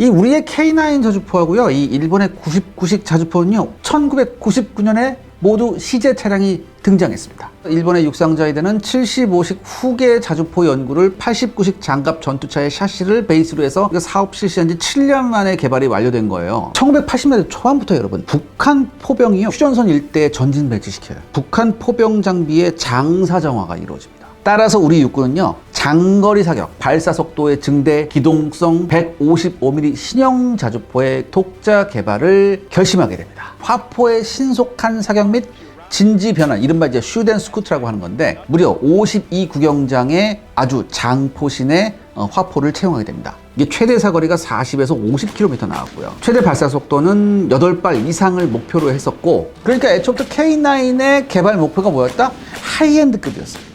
이 우리의 K9 자주포하고요, 이 일본의 99식 자주포는요, 1999년에 모두 시제 차량이 등장했습니다. 일본의 육상자위대는 75식 후계 자주포 연구를 89식 장갑 전투차의 샤시를 베이스로 해서 사업 실시한 지 7년 만에 개발이 완료된 거예요. 1980년대 초반부터 여러분, 북한 포병이요, 휴전선 일대에 전진 배치시켜요. 북한 포병 장비의 장사정화가 이루어집니다. 따라서 우리 육군은요, 장거리 사격, 발사 속도의 증대, 기동성 155mm 신형 자주포의 독자 개발을 결심하게 됩니다. 화포의 신속한 사격 및 진지 변환, 이른바 이제 슈덴 스쿠트라고 하는 건데, 무려 52구경장의 아주 장포신의 화포를 채용하게 됩니다. 이게 최대 사거리가 40에서 50km 나왔고요. 최대 발사 속도는 8발 이상을 목표로 했었고, 그러니까 애초부터 K9의 개발 목표가 뭐였다? 하이엔드급이었어요.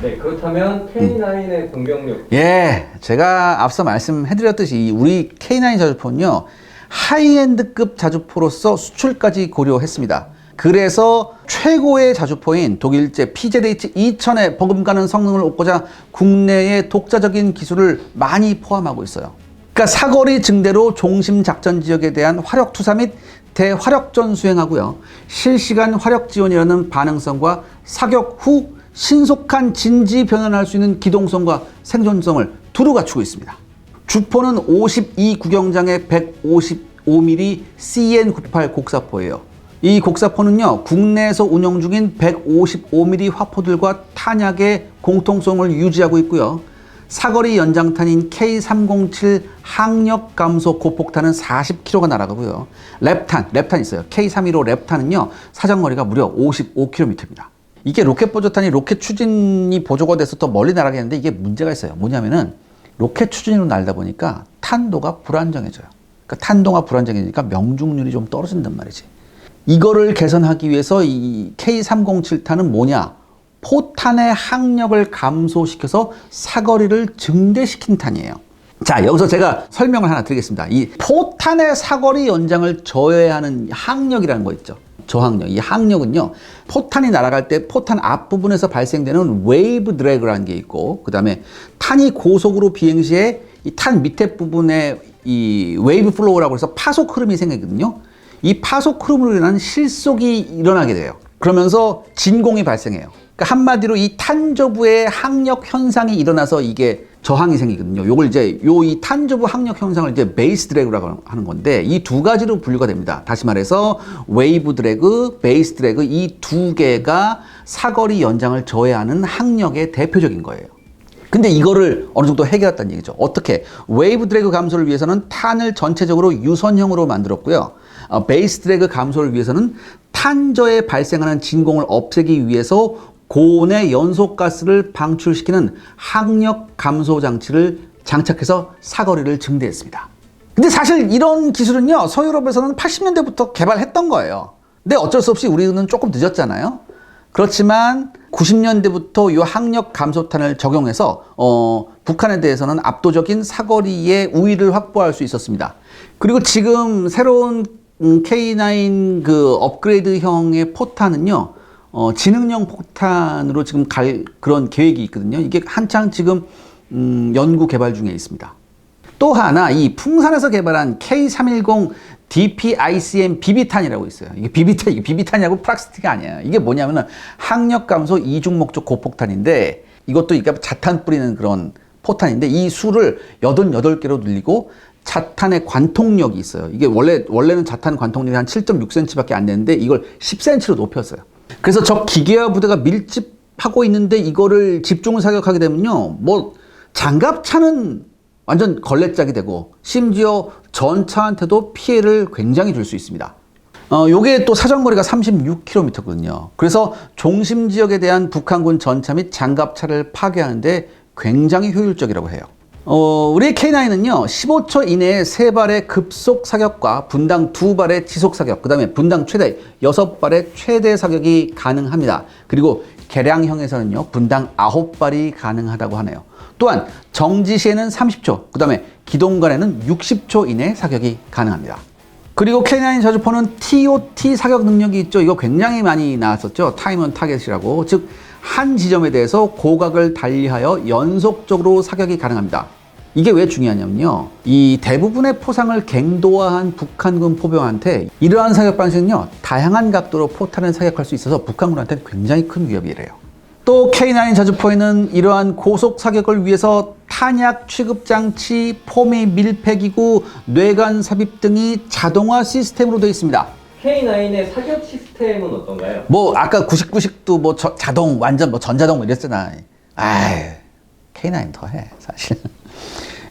네, 그렇다면 K9의 공격력. 예, 제가 앞서 말씀해드렸듯이 우리 K9 자주포는요, 하이엔드급 자주포로서 수출까지 고려했습니다. 그래서 최고의 자주포인 독일제 PZH-2000의 버금가는 성능을 얻고자 국내의 독자적인 기술을 많이 포함하고 있어요. 그러니까 사거리 증대로 종심 작전 지역에 대한 화력 투사 및 대화력전 수행하고요, 실시간 화력 지원이라는 반응성과 사격 후 신속한 진지 변환할 수 있는 기동성과 생존성을 두루 갖추고 있습니다. 주포는 52구경장의 155mm CN98 곡사포예요. 이 곡사포는요, 국내에서 운영 중인 155mm 화포들과 탄약의 공통성을 유지하고 있고요, 사거리 연장탄인 K307 항력 감소 고폭탄은 40km가 날아가고요, 랩탄 있어요. K315 랩탄은요, 사정거리가 무려 55km입니다. 이게 로켓 보조탄이 로켓 추진이 보조가 돼서 더 멀리 날아가겠는데, 이게 문제가 있어요. 뭐냐면은 로켓 추진으로 날다 보니까 탄도가 불안정해져요. 그러니까 탄도가 불안정해지니까 명중률이 좀 떨어진단 말이지. 이거를 개선하기 위해서 이 K307탄은 뭐냐? 포탄의 항력을 감소시켜서 사거리를 증대시킨 탄이에요. 자, 여기서 제가 설명을 하나 드리겠습니다. 이 포탄의 사거리 연장을 저해하는 항력이라는 거 있죠. 저항력. 이 항력은요, 포탄이 날아갈 때 포탄 앞부분에서 발생되는 웨이브 드래그라는 게 있고, 그 다음에 탄이 고속으로 비행 시에 이 탄 밑에 부분에 이 웨이브 플로우라고 해서 파속 흐름이 생기거든요. 이 파속 흐름으로 인한 실속이 일어나게 돼요. 그러면서 진공이 발생해요. 그러니까 한마디로 이 탄저부의 항력 현상이 일어나서 이게 저항이 생기거든요. 요걸 이제 이 탄저부 항력 현상을 이제 베이스 드래그라고 하는 건데, 이 두 가지로 분류가 됩니다. 다시 말해서 웨이브 드래그, 베이스 드래그, 이 두 개가 사거리 연장을 저해하는 항력의 대표적인 거예요. 근데 이거를 어느 정도 해결했다는 얘기죠. 어떻게? 웨이브 드래그 감소를 위해서는 탄을 전체적으로 유선형으로 만들었고요, 베이스 드래그 감소를 위해서는 탄저에 발생하는 진공을 없애기 위해서 고온의 연소가스를 방출시키는 항력 감소 장치를 장착해서 사거리를 증대했습니다. 근데 사실 이런 기술은요, 서유럽에서는 80년대부터 개발했던 거예요. 근데 어쩔 수 없이 우리는 조금 늦었잖아요. 그렇지만 90년대부터 이 항력 감소탄을 적용해서 북한에 대해서는 압도적인 사거리의 우위를 확보할 수 있었습니다. 그리고 지금 새로운 K9 그 업그레이드형의 포탄은요, 지능형 폭탄으로 지금 갈 그런 계획이 있거든요. 이게 한창 지금 연구 개발 중에 있습니다. 또 하나, 이 풍산에서 개발한 K310 DPICM 비비탄이라고 있어요. 이게 비비탄이라고 프락스틱이 아니에요. 이게 뭐냐면은 항력 감소 이중 목적 고폭탄인데, 이것도 이게 자탄 뿌리는 그런 포탄인데, 이 수를 88개로 늘리고 자탄의 관통력이 있어요. 이게 원래는 자탄 관통력이 한 7.6cm밖에 안 되는데, 이걸 10cm로 높였어요. 그래서 적 기계화 부대가 밀집하고 있는데 이거를 집중 사격하게 되면요, 뭐 장갑차는 완전 걸레짝이 되고, 심지어 전차한테도 피해를 굉장히 줄 수 있습니다. 요게 또 사정거리가 36km거든요. 그래서 종심 지역에 대한 북한군 전차 및 장갑차를 파괴하는데 굉장히 효율적이라고 해요. 우리 K9은요, 15초 이내에 3발의 급속 사격과 분당 2발의 지속 사격, 그 다음에 분당 최대 6발의 최대 사격이 가능합니다. 그리고 개량형에서는요, 분당 9발이 가능하다고 하네요. 또한 정지 시에는 30초, 그 다음에 기동간에는 60초 이내 사격이 가능합니다. 그리고 K9 자주포는 TOT 사격 능력이 있죠. 이거 굉장히 많이 나왔었죠. 타임 온 타겟이라고. 즉 한 지점에 대해서 고각을 달리하여 연속적으로 사격이 가능합니다. 이게 왜 중요하냐면요. 이 대부분의 포상을 갱도화한 북한군 포병한테 이러한 사격 방식은요, 다양한 각도로 포탄을 사격할 수 있어서 북한군한테 굉장히 큰 위협이래요. 또 K9 자주포에는 이러한 고속 사격을 위해서 탄약 취급 장치, 포미 밀폐기구, 뇌관 삽입 등이 자동화 시스템으로 되어 있습니다. K9의 사격 시스템은 어떤가요? 뭐 아까 99식도 뭐 자동 완전 뭐 전자동 뭐 이랬잖아. K9 더 해 사실.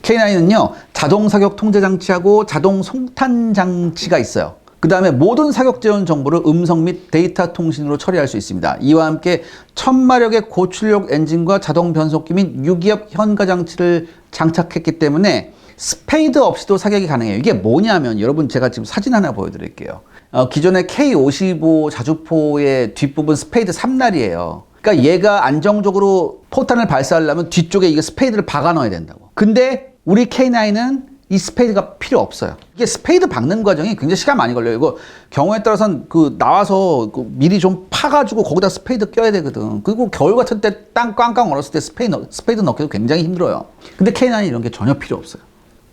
K9은요 자동 사격 통제 장치하고 자동 송탄 장치가 있어요. 그 다음에 모든 사격 지원 정보를 음성 및 데이터 통신으로 처리할 수 있습니다. 이와 함께 1000마력의 고출력 엔진과 자동 변속기 및 유기압 현가 장치를 장착했기 때문에 스페이드 없이도 사격이 가능해요. 이게 뭐냐면 여러분 제가 지금 사진 하나 보여드릴게요. 기존의 K55 자주포의 뒷부분 스페이드 3날이에요. 그러니까 얘가 안정적으로 포탄을 발사하려면 뒤쪽에 이게 스페이드를 박아 넣어야 된다고. 근데 우리 K9은 이 스페이드가 필요 없어요. 이게 스페이드 박는 과정이 굉장히 시간 많이 걸려요. 이거 경우에 따라서는 나와서 미리 좀 파가지고 거기다 스페이드 껴야 되거든. 그리고 겨울 같은 때 땅 꽝꽝 얼었을 때 스페이드 넣기도 굉장히 힘들어요. 근데 K9이 이런 게 전혀 필요 없어요.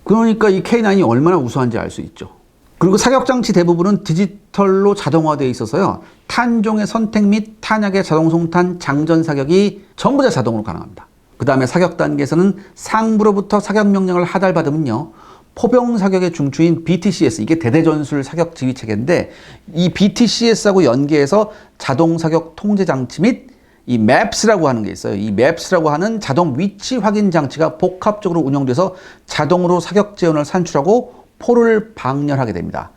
그러니까 이 K9이 얼마나 우수한지 알 수 있죠. 그리고 사격장치 대부분은 디지털로 자동화되어 있어서요. 탄종의 선택 및 탄약의 자동 송탄, 장전 사격이 전부 다 자동으로 가능합니다. 그 다음에 사격 단계에서는 상부로부터 사격 명령을 하달받으면요. 포병 사격의 중추인 BTCS, 이게 대대전술 사격 지휘 체계인데 이 BTCS하고 연계해서 자동 사격 통제 장치 및 이 MAPS라고 하는 게 있어요. 이 MAPS라고 하는 자동 위치 확인 장치가 복합적으로 운영돼서 자동으로 사격 지원을 산출하고 포를 방열하게 됩니다.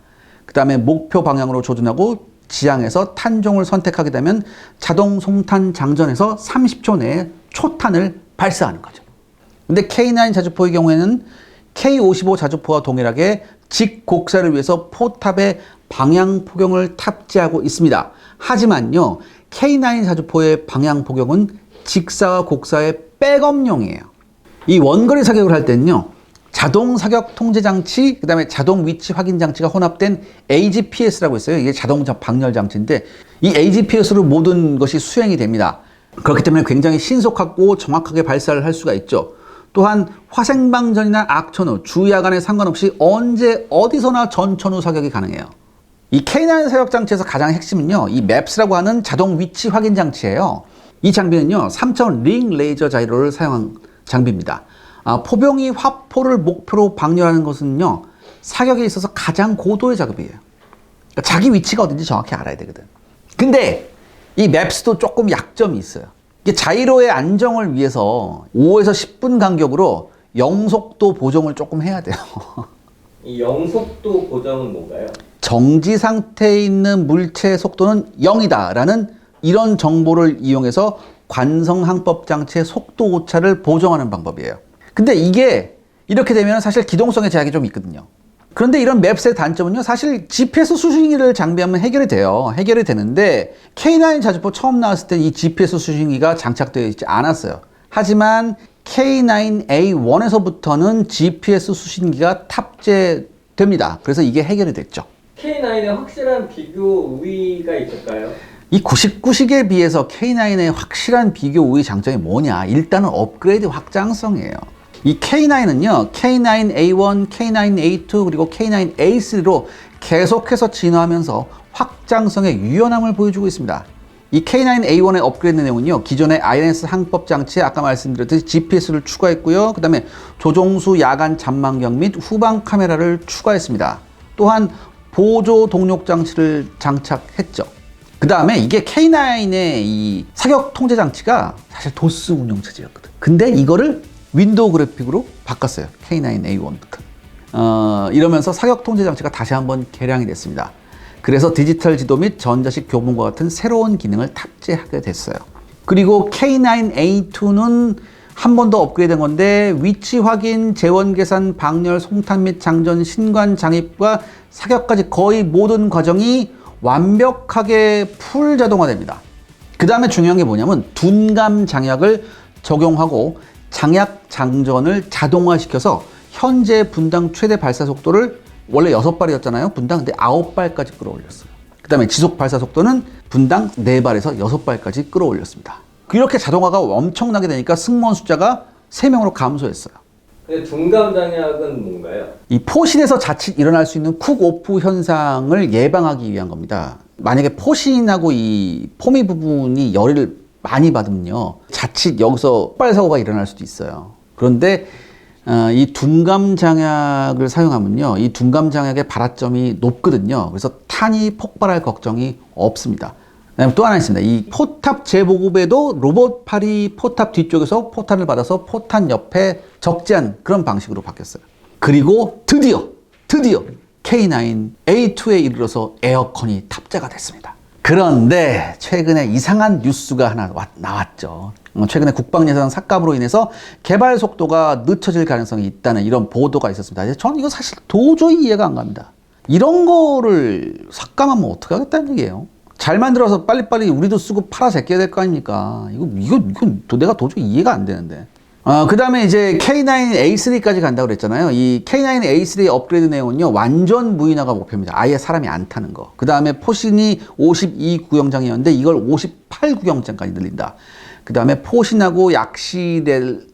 그 다음에 목표 방향으로 조준하고 지향해서 탄종을 선택하게 되면 자동 송탄 장전에서 30초 내에 초탄을 발사하는 거죠. 근데 K9 자주포의 경우에는 K55 자주포와 동일하게 직곡사를 위해서 포탑에 방향 포경을 탑재하고 있습니다. 하지만요, K9 자주포의 방향 포경은 직사와 곡사의 백업용이에요. 이 원거리 사격을 할 때는요, 자동 사격 통제 장치, 그 다음에 자동 위치 확인 장치가 혼합된 AGPS라고 있어요. 이게 자동차 방열 장치인데 이 AGPS로 모든 것이 수행이 됩니다. 그렇기 때문에 굉장히 신속하고 정확하게 발사를 할 수가 있죠. 또한 화생방전이나 악천후, 주야간에 상관없이 언제 어디서나 전천후 사격이 가능해요. 이 K9 사격 장치에서 가장 핵심은요, 이 MAPS라고 하는 자동 위치 확인 장치예요. 이 장비는요, 3차원 링 레이저 자이로를 사용한 장비입니다. 포병이 화포를 목표로 방열하는 것은요, 사격에 있어서 가장 고도의 작업이에요. 그러니까 자기 위치가 어딘지 정확히 알아야 되거든. 근데 이 MAPS도 조금 약점이 있어요. 이게 자이로의 안정을 위해서 5에서 10분 간격으로 영속도 보정을 조금 해야 돼요. 이 영속도 보정은 뭔가요? 정지 상태에 있는 물체의 속도는 0이다라는 이런 정보를 이용해서 관성항법 장치의 속도 오차를 보정하는 방법이에요. 근데 이게 이렇게 되면 사실 기동성에 제약이 좀 있거든요. 그런데 이런 맵스의 단점은요, 사실 GPS 수신기를 장비하면 해결이 돼요. 해결이 되는데 K9 자주포 처음 나왔을 때 이 GPS 수신기가 장착되어 있지 않았어요. 하지만 K9A1에서부터는 GPS 수신기가 탑재됩니다. 그래서 이게 해결이 됐죠. K9의 확실한 비교 우위가 있을까요? 이 99식에 비해서 K9의 확실한 비교 우위 장점이 뭐냐? 일단은 업그레이드 확장성이에요. 이 K9은요, K9A1, K9A2, 그리고 K9A3로 계속해서 진화하면서 확장성의 유연함을 보여주고 있습니다. 이 K9A1의 업그레이드 내용은요, 기존의 INS 항법 장치에 아까 말씀드렸듯이 GPS를 추가했고요. 그 다음에 조종수 야간 잠망경 및 후방 카메라를 추가했습니다. 또한 보조 동력 장치를 장착했죠. 그 다음에 이게 K9의 이 사격 통제 장치가 사실 도스 운영 체제였거든. 근데 이거를 윈도우 그래픽으로 바꿨어요. K9A1부터. 이러면서 사격 통제 장치가 다시 한번 개량이 됐습니다. 그래서 디지털 지도 및 전자식 교본과 같은 새로운 기능을 탑재하게 됐어요. 그리고 K9A2는 한 번 더 업그레이드 된 건데 위치 확인, 재원 계산, 방열, 송탄 및 장전, 신관 장입과 사격까지 거의 모든 과정이 완벽하게 풀 자동화됩니다. 그 다음에 중요한 게 뭐냐면 둔감 장약을 적용하고 장약 장전을 자동화시켜서 현재 분당 최대 발사 속도를 원래 6발이었잖아요. 분당. 근데 9발까지 끌어올렸어요. 그 다음에 지속 발사 속도는 분당 4발에서 6발까지 끌어올렸습니다. 이렇게 자동화가 엄청나게 되니까 승무원 숫자가 3명으로 감소했어요. 근데 둔감 장약은 뭔가요? 이 포신에서 자칫 일어날 수 있는 쿡오프 현상을 예방하기 위한 겁니다. 만약에 포신하고 이 포미 부분이 열을 많이 받으면요, 자칫 여기서 폭발사고가 일어날 수도 있어요. 그런데 이 둔감 장약을 사용하면요, 이 둔감 장약의 발화점이 높거든요. 그래서 탄이 폭발할 걱정이 없습니다. 그다음에 또 하나 있습니다. 이 포탑 재보급에도 로봇팔이 포탑 뒤쪽에서 포탄을 받아서 포탄 옆에 적재한 그런 방식으로 바뀌었어요. 그리고 드디어 K9 A2에 이르러서 에어컨이 탑재가 됐습니다. 그런데 최근에 이상한 뉴스가 하나 나왔죠. 최근에 국방예산 삭감으로 인해서 개발 속도가 늦춰질 가능성이 있다는 이런 보도가 있었습니다. 저는 이거 사실 도저히 이해가 안 갑니다. 이런 거를 삭감하면 어떻게 하겠다는 얘기예요. 잘 만들어서 빨리빨리 우리도 쓰고 팔아 제껴야 될 거 아닙니까? 이건 내가 도저히 이해가 안 되는데. 그 다음에 이제 K9 A3까지 간다고 그랬잖아요. 이 K9 A3 업그레이드 내용은요, 완전 무인화가 목표입니다. 아예 사람이 안 타는 거. 그 다음에 포신이 52구형장이었는데 이걸 58구형장까지 늘린다. 그 다음에 포신하고 약실을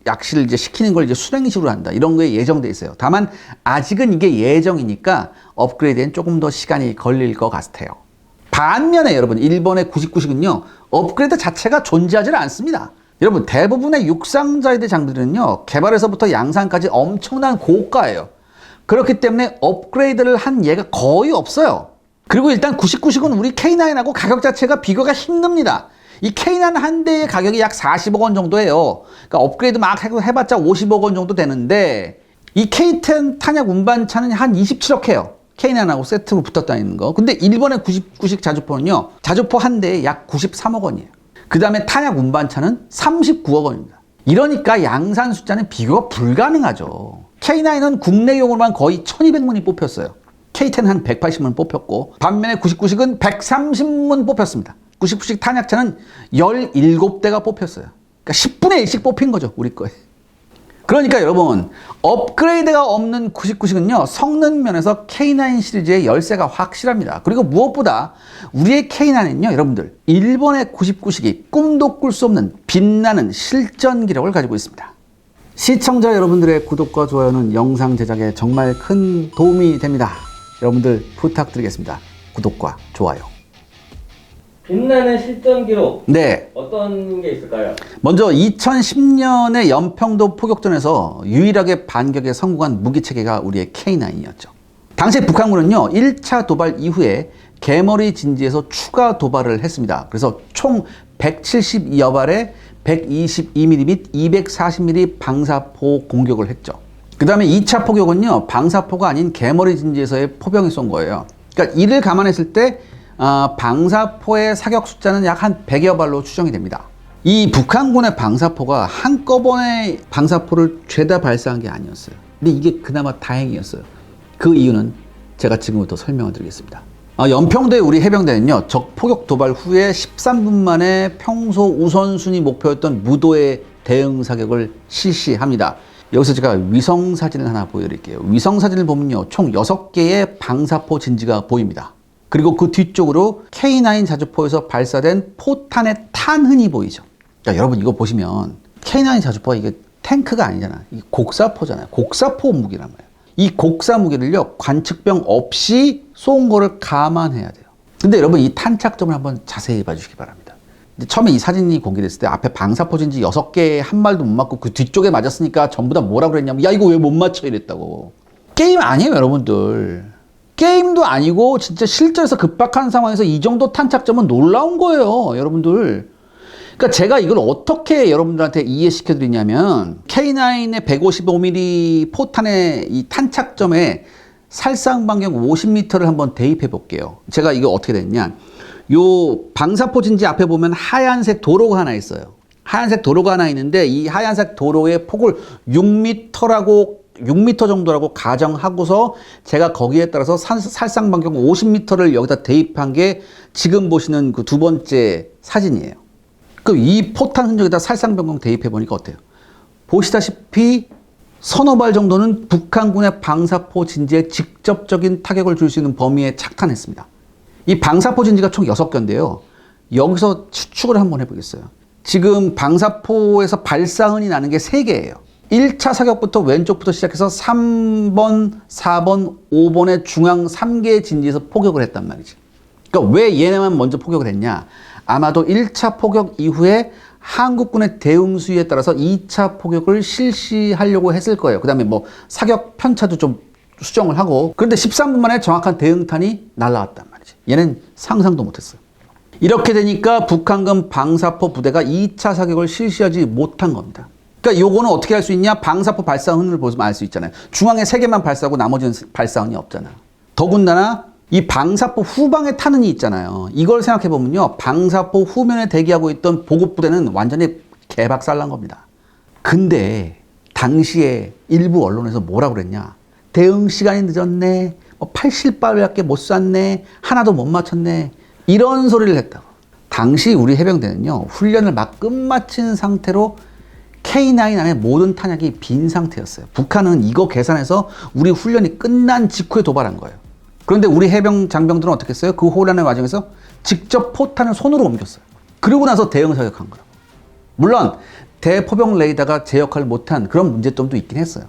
이제 시키는 걸 이제 순행식으로 한다. 이런 거에 예정돼 있어요. 다만 아직은 이게 예정이니까 업그레이드엔 조금 더 시간이 걸릴 것 같아요. 반면에 여러분, 일본의 99식은요, 업그레이드 자체가 존재하지 않습니다. 여러분, 대부분의 육상자위대 장비들은요, 개발에서부터 양산까지 엄청난 고가예요. 그렇기 때문에 업그레이드를 한 예가 거의 없어요. 그리고 일단 99식은 우리 K9하고 가격 자체가 비교가 힘듭니다. 이 K9 한 대의 가격이 약 40억 원 정도예요. 그러니까 업그레이드 막 해봤자 50억 원 정도 되는데, 이 K10 탄약 운반차는 한 27억 해요. K9하고 세트로 붙어 다니는 거. 근데 일본의 99식 자주포는요, 자주포 한 대에 약 93억 원이에요. 그 다음에 탄약 운반차는 39억 원입니다. 이러니까 양산 숫자는 비교가 불가능하죠. K9은 국내용으로만 거의 1200문이 뽑혔어요. K10 한 180문 뽑혔고, 반면에 99식은 130문 뽑혔습니다. 99식 탄약차는 17대가 뽑혔어요. 그러니까 10분의 1씩 뽑힌 거죠, 우리 거에. 그러니까 여러분, 업그레이드가 없는 99식은요, 성능 면에서 K9 시리즈의 열세가 확실합니다. 그리고 무엇보다 우리의 K9은요, 여러분들, 일본의 99식이 꿈도 꿀 수 없는 빛나는 실전 기록을 가지고 있습니다. 시청자 여러분들의 구독과 좋아요는 영상 제작에 정말 큰 도움이 됩니다. 여러분들 부탁드리겠습니다. 구독과 좋아요. 빛나는 실전 기록. 네. 어떤 게 있을까요? 먼저 2010년에 연평도 포격전에서 유일하게 반격에 성공한 무기체계가 우리의 K9이었죠. 당시 북한군은요, 1차 도발 이후에 개머리 진지에서 추가 도발을 했습니다. 그래서 총 172여 발에 122mm 및 240mm 방사포 공격을 했죠. 그 다음에 2차 포격은요, 방사포가 아닌 개머리 진지에서의 포병이 쏜 거예요. 그러니까 이를 감안했을 때 방사포의 사격 숫자는 약 한 100여 발로 추정이 됩니다. 이 북한군의 방사포가 한꺼번에 방사포를 죄다 발사한 게 아니었어요. 근데 이게 그나마 다행이었어요. 그 이유는 제가 지금부터 설명을 드리겠습니다. 연평도의 우리 해병대는요, 적 포격 도발 후에 13분 만에 평소 우선순위 목표였던 무도의 대응 사격을 실시합니다. 여기서 제가 위성 사진을 하나 보여드릴게요. 위성 사진을 보면요, 총 6개의 방사포 진지가 보입니다. 그리고 그 뒤쪽으로 K9 자주포에서 발사된 포탄의 탄흔이 보이죠. 야, 여러분 이거 보시면 K9 자주포가 이게 탱크가 아니잖아. 이게 곡사포잖아요. 곡사포 무기란 말이에요. 이 곡사 무기를요, 관측병 없이 쏜 거를 감안해야 돼요. 근데 여러분 이 탄착점을 한번 자세히 봐주시기 바랍니다. 근데 처음에 이 사진이 공개됐을 때 앞에 방사포 진지 6개에 한 발도 못 맞고 그 뒤쪽에 맞았으니까 전부 다 뭐라 그랬냐면, 야 이거 왜 못 맞춰 이랬다고. 게임 아니에요 여러분들. 게임도 아니고 진짜 실전에서 급박한 상황에서 이 정도 탄착점은 놀라운 거예요, 여러분들. 그러니까 제가 이걸 어떻게 여러분들한테 이해시켜 드리냐면, K9의 155mm 포탄의 이 탄착점에 살상 반경 50m를 한번 대입해 볼게요. 제가 이거 어떻게 됐냐, 요 방사포 진지 앞에 보면 하얀색 도로가 하나 있어요. 하얀색 도로가 하나 있는데 이 하얀색 도로의 폭을 6m 정도라고 가정하고서 제가 거기에 따라서 살상 반경 50m를 여기다 대입한 게 지금 보시는 그 두 번째 사진이에요. 그럼 이 포탄 흔적에다 살상 반경 대입해 보니까 어때요? 보시다시피 서너 발 정도는 북한군의 방사포 진지에 직접적인 타격을 줄 수 있는 범위에 착탄했습니다. 이 방사포 진지가 총 6개인데요. 여기서 추측을 한번 해보겠어요. 지금 방사포에서 발사흔이 나는 게 3개예요. 1차 사격부터 왼쪽부터 시작해서 3번, 4번, 5번의 중앙 3개의 진지에서 포격을 했단 말이지. 그러니까 왜 얘네만 먼저 포격을 했냐? 아마도 1차 포격 이후에 한국군의 대응 수위에 따라서 2차 포격을 실시하려고 했을 거예요. 그 다음에 뭐 사격 편차도 좀 수정을 하고. 그런데 13분 만에 정확한 대응탄이 날라왔단 말이지. 얘는 상상도 못했어요. 이렇게 되니까 북한군 방사포 부대가 2차 사격을 실시하지 못한 겁니다. 그러니까 요거는 어떻게 할 수 있냐? 방사포 발사흔을 보면 알 수 있잖아요. 중앙에 3개만 발사하고 나머지는 발사흔이 없잖아. 더군다나 이 방사포 후방에 타는이 있잖아요. 이걸 생각해 보면요. 방사포 후면에 대기하고 있던 보급부대는 완전히 개박살난 겁니다. 근데 당시에 일부 언론에서 뭐라고 그랬냐? 대응 시간이 늦었네. 80발밖에 못 쐈네. 하나도 못 맞췄네. 이런 소리를 했다고. 당시 우리 해병대는요. 훈련을 막 끝마친 상태로 K9 안에 모든 탄약이 빈 상태였어요. 북한은 이거 계산해서 우리 훈련이 끝난 직후에 도발한 거예요. 그런데 우리 해병 장병들은 어떻게 했어요? 그 혼란의 과정에서 직접 포탄을 손으로 옮겼어요. 그러고 나서 대응 사격한 거라고. 물론 대포병 레이더가 제 역할을 못한 그런 문제점도 있긴 했어요.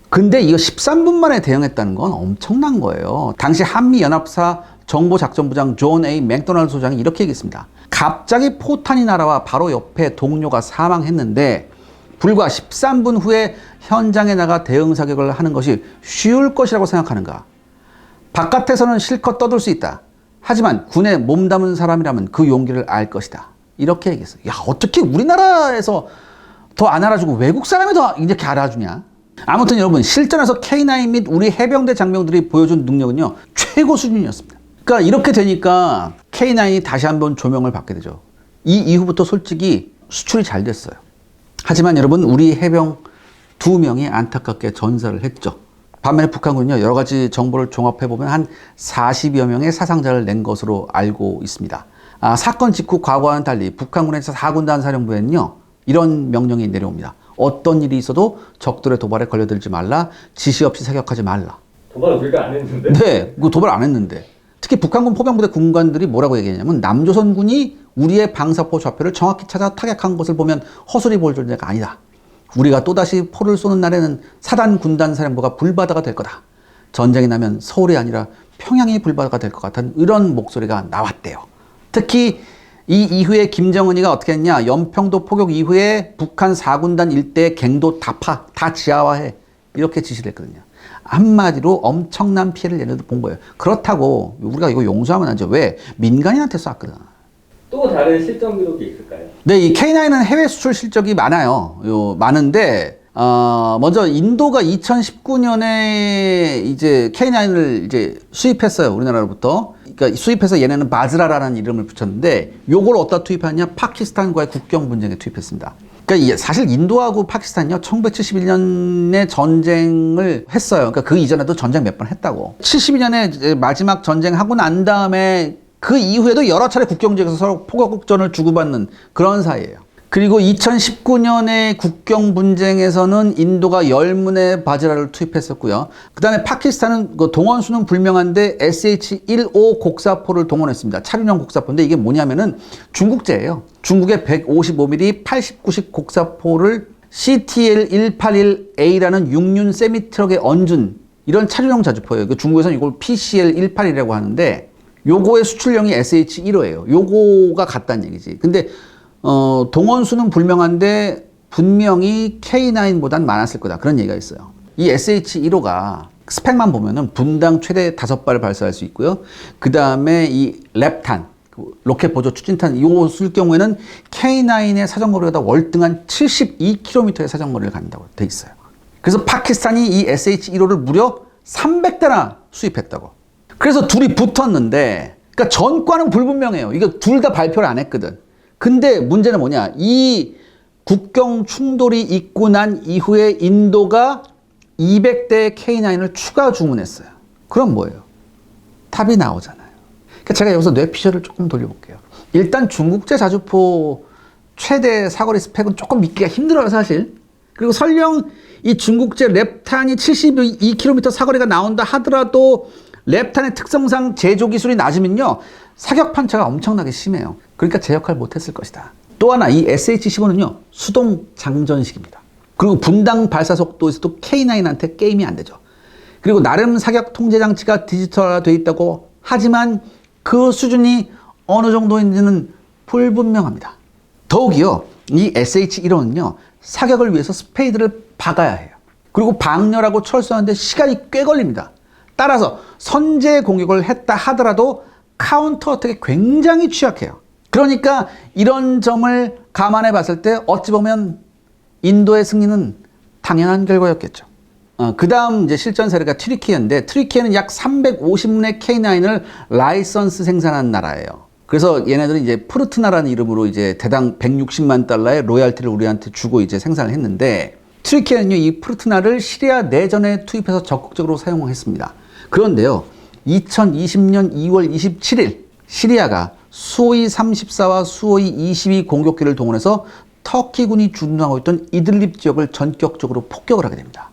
근데 이거 13분 만에 대응했다는 건 엄청난 거예요. 당시 한미연합사 정보작전부장 존 A. 맥도날드 소장이 이렇게 얘기했습니다. 갑자기 포탄이 날아와 바로 옆에 동료가 사망했는데 불과 13분 후에 현장에 나가 대응 사격을 하는 것이 쉬울 것이라고 생각하는가? 바깥에서는 실컷 떠들 수 있다. 하지만 군에 몸담은 사람이라면 그 용기를 알 것이다. 이렇게 얘기했어요. 야, 어떻게 우리나라에서 더 안 알아주고 외국 사람이 더 이렇게 알아주냐? 아무튼 여러분, 실전에서 K9 및 우리 해병대 장병들이 보여준 능력은요, 최고 수준이었습니다. 그러니까 이렇게 되니까 K9이 다시 한번 조명을 받게 되죠. 이 이후부터 솔직히 수출이 잘 됐어요. 하지만 여러분, 우리 해병 2명이 안타깝게 전사를 했죠. 반면에 북한군은요, 여러 가지 정보를 종합해보면 한 40여 명의 사상자를 낸 것으로 알고 있습니다. 사건 직후 과거와는 달리 북한군의 4군단 사령부에는요, 이런 명령이 내려옵니다. 어떤 일이 있어도 적들의 도발에 걸려들지 말라, 지시 없이 사격하지 말라. 도발 우리가 안 했는데? 네, 그 도발 안 했는데. 특히 북한군 포병부대 군관들이 뭐라고 얘기했냐면 남조선군이 우리의 방사포 좌표를 정확히 찾아 타격한 것을 보면 허술히 볼 존재가 아니다. 우리가 또다시 포를 쏘는 날에는 사단 군단 사령부가 불바다가 될 거다. 전쟁이 나면 서울이 아니라 평양이 불바다가 될 것 같은 이런 목소리가 나왔대요. 특히 이 이후에 김정은이가 어떻게 했냐. 연평도 포격 이후에 북한 4군단 일대의 갱도 다 지하화해. 이렇게 지시를 했거든요. 한마디로 엄청난 피해를 얘네들 본 거예요. 그렇다고 우리가 이거 용서하면 안 되죠. 왜? 민간인한테 쐈거든. 또 다른 실전 기록이 있을까요? 네, 이 K9은 해외 수출 실적이 많아요. 많은데, 먼저 인도가 2019년에 이제 K9을 이제 수입했어요. 우리나라로부터. 그러니까 수입해서 얘네는 바즈라라는 이름을 붙였는데, 요걸 어디다 투입하냐? 파키스탄과의 국경 분쟁에 투입했습니다. 그러니까 사실 인도하고 파키스탄이요, 1971년에 전쟁을 했어요. 그러니까 그 이전에도 전쟁 몇 번 했다고. 72년에 마지막 전쟁하고 난 다음에 그 이후에도 여러 차례 국경지역에서 서로 포격전을 주고받는 그런 사이예요. 그리고 2019년의 국경 분쟁에서는 인도가 10문의 바즈라를 투입했었고요. 그 다음에 파키스탄은 그 동원수는 불명한데 SH-15 곡사포를 동원했습니다. 차륜형 곡사포인데 이게 뭐냐면은 중국제예요. 중국의 155mm 89식 곡사포를 CTL-181A라는 6륜 세미트럭에 얹은 이런 차륜형 자주포예요. 중국에서는 이걸 PCL-181이라고 하는데 요거의 수출량이 SH-15예요. 요거가 같다는 얘기지. 근데 동원수는 불명한데 분명히 K9보단 많았을 거다. 그런 얘기가 있어요. 이 SH-15가 스펙만 보면은 분당 최대 5발 발사할 수 있고요. 그 다음에 이 랩탄, 로켓 보조 추진탄, 요거 쓸 경우에는 K9의 사정거리보다 월등한 72km의 사정거리를 갖는다고 돼 있어요. 그래서 파키스탄이 이 SH-15를 무려 300대나 수입했다고. 그래서 둘이 붙었는데, 그러니까 전과는 불분명해요. 이거 둘 다 발표를 안 했거든. 근데 문제는 뭐냐? 이 국경 충돌이 있고 난 이후에 인도가 200대의 K9을 추가 주문했어요. 그럼 뭐예요? 답이 나오잖아요. 그러니까 제가 여기서 뇌피셜을 조금 돌려볼게요. 일단 중국제 자주포 최대 사거리 스펙은 조금 믿기가 힘들어요, 사실. 그리고 설령 이 중국제 랩탄이 72km 사거리가 나온다 하더라도 랩탄의 특성상 제조 기술이 낮으면요, 사격 편차가 엄청나게 심해요. 그러니까 제 역할 못했을 것이다. 또 하나 이 SH-15는요 수동 장전식입니다. 그리고 분당 발사 속도에서도 K9한테 게임이 안 되죠. 그리고 나름 사격 통제 장치가 디지털화되어 있다고 하지만 그 수준이 어느 정도인지는 불분명합니다. 더욱이요 이 SH-15는요 사격을 위해서 스페이드를 박아야 해요. 그리고 방열하고 철수하는데 시간이 꽤 걸립니다. 따라서 선제 공격을 했다 하더라도 카운터 어택에 굉장히 취약해요. 그러니까 이런 점을 감안해 봤을 때 어찌 보면 인도의 승리는 당연한 결과였겠죠. 그 다음 이제 실전 사례가 튀르키예인데 튀르키예는 약 350문의 K9을 라이선스 생산한 나라예요. 그래서 얘네들은 이제 프르트나라는 이름으로 이제 대당 160만 달러의 로얄티를 우리한테 주고 이제 생산을 했는데 튀르키예는요 이 프르트나를 시리아 내전에 투입해서 적극적으로 사용했습니다. 그런데요 2020년 2월 27일 시리아가 수호이 34와 수호이 22 공격기를 동원해서 터키군이 주둔하고 있던 이들립 지역을 전격적으로 폭격을 하게 됩니다.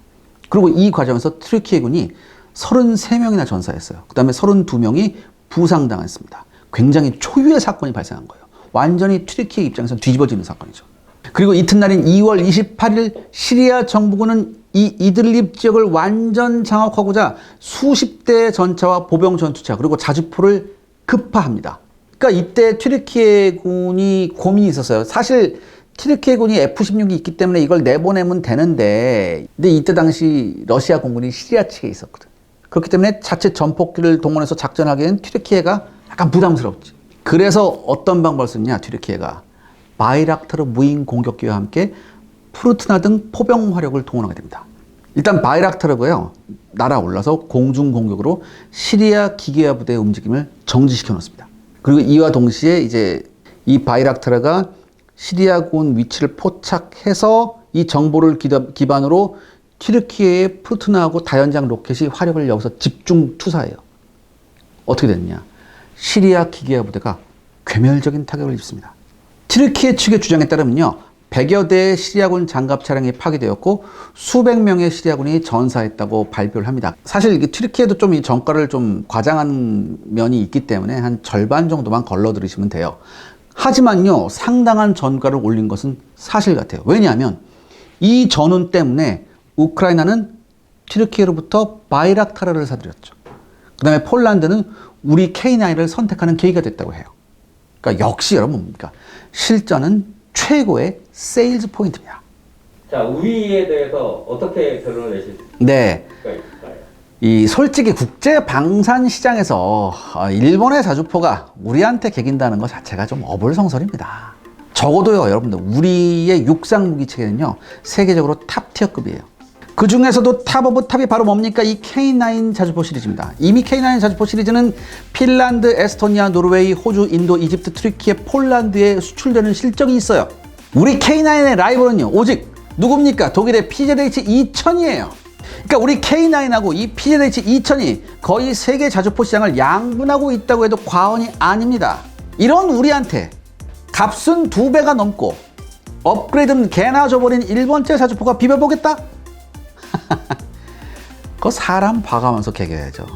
그리고 이 과정에서 튀르키예군이 33명이나 전사했어요. 그 다음에 32명이 부상당했습니다. 굉장히 초유의 사건이 발생한 거예요. 완전히 튀르키예 입장에서 뒤집어지는 사건이죠. 그리고 이튿날인 2월 28일 시리아 정부군은 이 이들립 지역을 완전 장악하고자 수십 대의 전차와 보병 전투차 그리고 자주포를 급파합니다. 그러니까 이때 튀르키예군이 고민이 있었어요. 사실 튀르키예군이 F-16이 있기 때문에 이걸 내보내면 되는데 근데 이때 당시 러시아 공군이 시리아 측에 있었거든. 그렇기 때문에 자체 전폭기를 동원해서 작전하기에는 튀르키예가 약간 부담스럽지. 그래서 어떤 방법을 썼냐 튀르키예가 바이락타르 무인 공격기와 함께 프루트나 등 포병 화력을 동원하게 됩니다. 일단 바이락타르가요 날아올라서 공중 공격으로 시리아 기계화 부대의 움직임을 정지시켜 놓습니다. 그리고 이와 동시에 이제 이 바이락타르가 시리아군 위치를 포착해서 이 정보를 기반으로 튀르키예의 프루트나하고 다연장 로켓이 화력을 여기서 집중 투사해요. 어떻게 됐냐? 시리아 기계화 부대가 괴멸적인 타격을 입습니다. 튀르키예 측의 주장에 따르면요 100여 대의 시리아군 장갑 차량이 파괴되었고 수백 명의 시리아군이 전사했다고 발표를 합니다. 사실 이게 튀르키예도 좀 이 전과를 좀 과장한 면이 있기 때문에 한 절반 정도만 걸러 들으시면 돼요. 하지만요 상당한 전과를 올린 것은 사실 같아요. 왜냐하면 이 전운 때문에 우크라이나는 튀르키예로부터 바이락타르를 사들였죠. 그 다음에 폴란드는 우리 K9을 선택하는 계기가 됐다고 해요. 그러니까 역시 여러분 뭡니까? 실전은 최고의 세일즈 포인트입니다. 자, 우위에 대해서 어떻게 결론을 내실 수가 네. 있을까요? 이 솔직히 국제 방산 시장에서 일본의 자주포가 우리한테 개긴다는 것 자체가 좀 어불성설입니다. 적어도요, 여러분들 우리의 육상 무기 체계는요 세계적으로 탑티어급이에요. 그 중에서도 탑 오브 탑이 바로 뭡니까? 이 K9 자주포 시리즈입니다. 이미 K9 자주포 시리즈는 핀란드, 에스토니아, 노르웨이, 호주, 인도, 이집트, 튀르키예, 폴란드에 수출되는 실적이 있어요. 우리 K9의 라이벌은요 오직 누굽니까? 독일의 PZH-2000이에요. 그러니까 우리 K9하고 이 PZH-2000이 거의 세계 자주포 시장을 양분하고 있다고 해도 과언이 아닙니다. 이런 우리한테 값은 2배가 넘고 업그레이드는 개나 줘버린 일본제 자주포가 비벼보겠다? 그거 사람 봐가면서 개겨야죠.